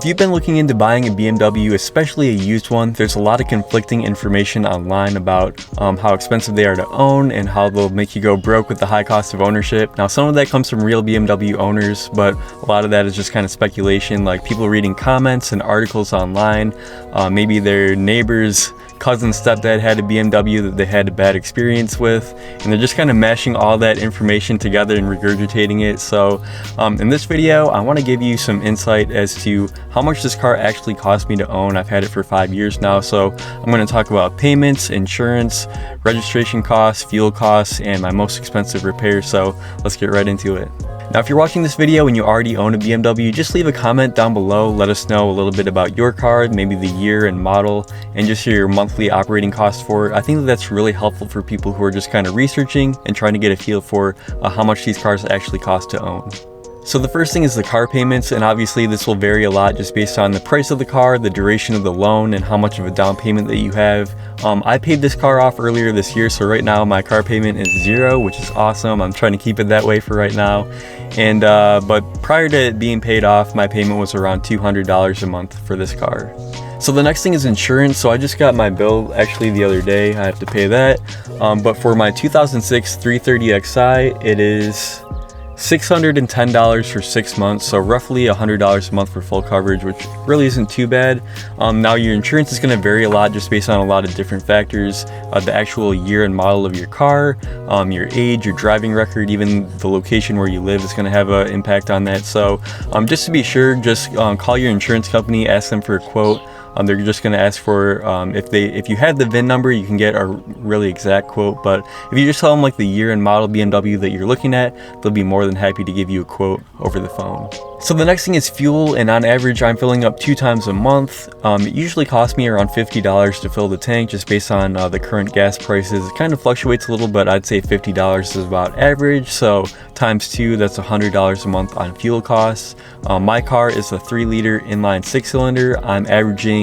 If you've been looking into buying a BMW, especially a used one, there's a lot of conflicting information online about how expensive they are to own and how they'll make you go broke with the high cost of ownership. Now, some of that comes from real BMW owners, but a lot of that is just kind of speculation, like people reading comments and articles online. Maybe their neighbor's cousin, stepdad had a BMW that they had a bad experience with, and they're just kind of mashing all that information together and regurgitating it. So in this video, I want to give you some insight as to how much this car actually cost me to own. I've had it for 5 years now, so I'm going to talk about payments, insurance, registration costs, fuel costs, and my most expensive repairs. So let's get right into it. Now, if you're watching this video and you already own a BMW, just leave a comment down below. Let us know a little bit about your car, maybe the year and model, and just your monthly operating costs for it. I think that's really helpful for people who are just kind of researching and trying to get a feel for how much these cars actually cost to own. So the first thing is the car payments, and obviously this will vary a lot just based on the price of the car, the duration of the loan, and how much of a down payment that you have. I paid this car off earlier this year, so right now my car payment is 0, which is awesome. I'm trying to keep it that way for right now. And but prior to it being paid off, my payment was around $200 a month for this car. So the next thing is insurance. So I just got my bill actually the other day. I have to pay that. But for my 2006 330xi, it is $610 for 6 months, so roughly $100 a month for full coverage, which really isn't too bad. Now your insurance is going to vary a lot just based on a lot of different factors, the actual year and model of your car, your age, your driving record, even the location where you live is going to have an impact on that. So just to be sure, just call your insurance company, ask them for a quote. They're just going to ask for, if you had the VIN number, you can get a really exact quote, but if you just tell them like the year and model BMW that you're looking at, they'll be more than happy to give you a quote over the phone. So the next thing is fuel, and on average I'm filling up 2 times a month. It usually costs me around $50 to fill the tank just based on the current gas prices. It kind of fluctuates a little, but I'd say $50 is about average, so times 2, that's $100 a month on fuel costs. My car is a 3-liter inline 6-cylinder. I'm averaging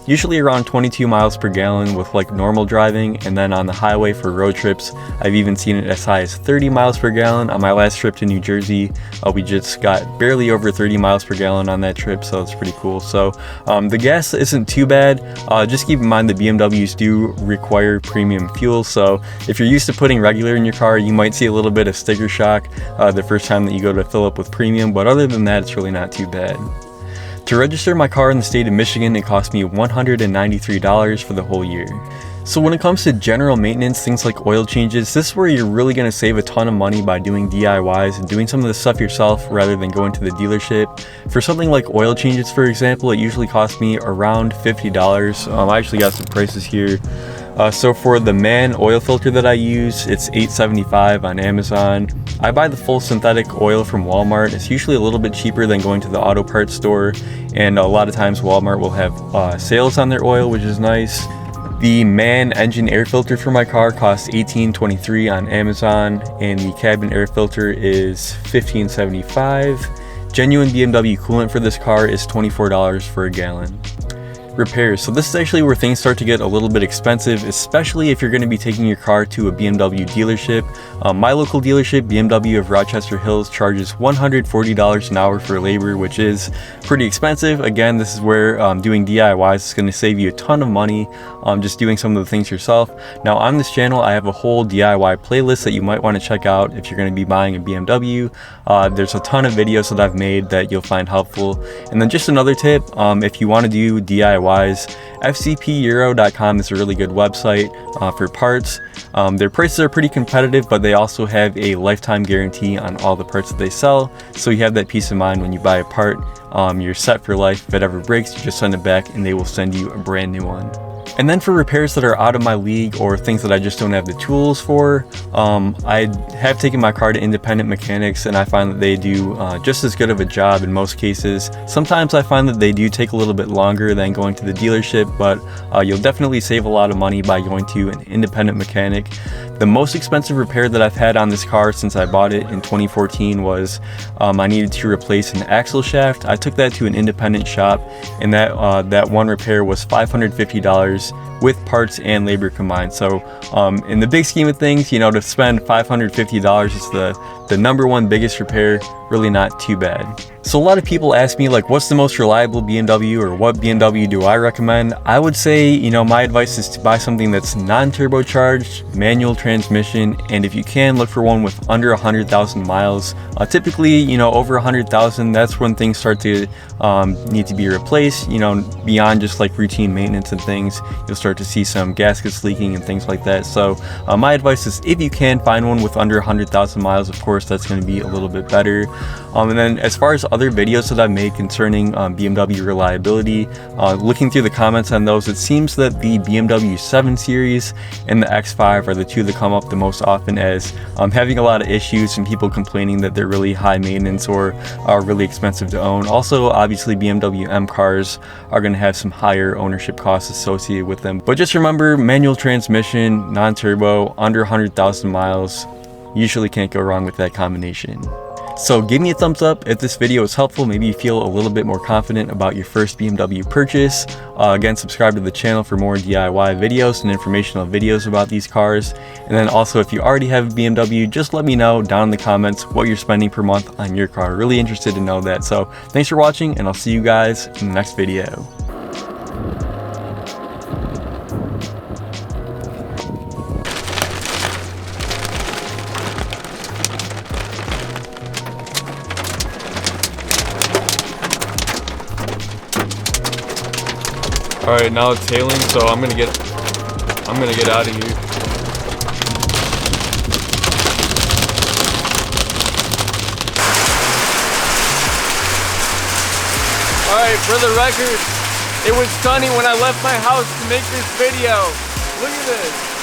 usually around 22 miles per gallon with like normal driving, and then on the highway for road trips, I've even seen it as high as 30 miles per gallon. On my last trip to New Jersey, we just got barely over 30 miles per gallon on that trip, so it's pretty cool. So the gas isn't too bad. Just keep in mind the BMWs do require premium fuel, so if you're used to putting regular in your car, you might see a little bit of sticker shock the first time that you go to fill up with premium, but other than that, it's really not too bad. To register my car in the state of Michigan, it cost me $193 for the whole year. So when it comes to general maintenance, things like oil changes, this is where you're really going to save a ton of money by doing DIYs and doing some of this stuff yourself rather than going to the dealership. For something like oil changes, for example, it usually costs me around $50. I actually got some prices here. So for the MAN oil filter that I use, it's $8.75 on Amazon. I buy the full synthetic oil from Walmart. It's usually a little bit cheaper than going to the auto parts store, and a lot of times Walmart will have sales on their oil, which is nice. The MAN engine air filter for my car costs $18.23 on Amazon, and the cabin air filter is $15.75. Genuine BMW coolant for this car is $24 for a gallon. Repairs. So this is actually where things start to get a little bit expensive, especially if you're going to be taking your car to a BMW dealership. My local dealership, BMW of Rochester Hills, charges $140 an hour for labor, which is pretty expensive. Again, this is where doing DIYs is going to save you a ton of money, just doing some of the things yourself. Now on this channel, I have a whole DIY playlist that you might want to check out if you're going to be buying a BMW. There's a ton of videos that I've made that you'll find helpful. And then just another tip, if you want to do DIY, fcpeuro.com is a really good website for parts. Their prices are pretty competitive, but they also have a lifetime guarantee on all the parts that they sell, so you have that peace of mind when you buy a part. You're set for life. If it ever breaks, you just send it back and they will send you a brand new one. And then for repairs that are out of my league or things that I just don't have the tools for, I have taken my car to independent mechanics, and I find that they do just as good of a job in most cases. Sometimes I find that they do take a little bit longer than going to the dealership, but you'll definitely save a lot of money by going to an independent mechanic. The most expensive repair that I've had on this car since I bought it in 2014 was I needed to replace an axle shaft. I took that to an independent shop, and that one repair was $550 with parts and labor combined. So in the big scheme of things, you know, to spend $550 is the number one biggest repair really not too bad. So a lot of people ask me like, what's the most reliable BMW, or what BMW do I recommend? I would say, you know, my advice is to buy something that's non-turbocharged, manual transmission, and if you can, look for one with under 100,000 miles. Typically, you know, over 100,000, that's when things start to need to be replaced. You know, beyond just like routine maintenance and things, you'll start to see some gaskets leaking and things like that. So my advice is, if you can find one with under 100,000 miles, of course, that's going to be a little bit better. And then as far as other videos that I've made concerning BMW reliability, looking through the comments on those, it seems that the BMW 7 Series and the X5 are the two that come up the most often as having a lot of issues and people complaining that they're really high maintenance or are really expensive to own. Also, obviously, BMW M cars are going to have some higher ownership costs associated with them. But just remember, manual transmission, non-turbo, under 100,000 miles, usually can't go wrong with that combination. So give me a thumbs up if this video is helpful. Maybe you feel a little bit more confident about your first BMW purchase. Again, subscribe to the channel for more DIY videos and informational videos about these cars. And then also, if you already have a BMW, just let me know down in the comments what you're spending per month on your car. Really interested to know that. So thanks for watching, and I'll see you guys in the next video. All right, now it's hailing, so I'm gonna get out of here. All right, for the record, it was sunny when I left my house to make this video. Look at this.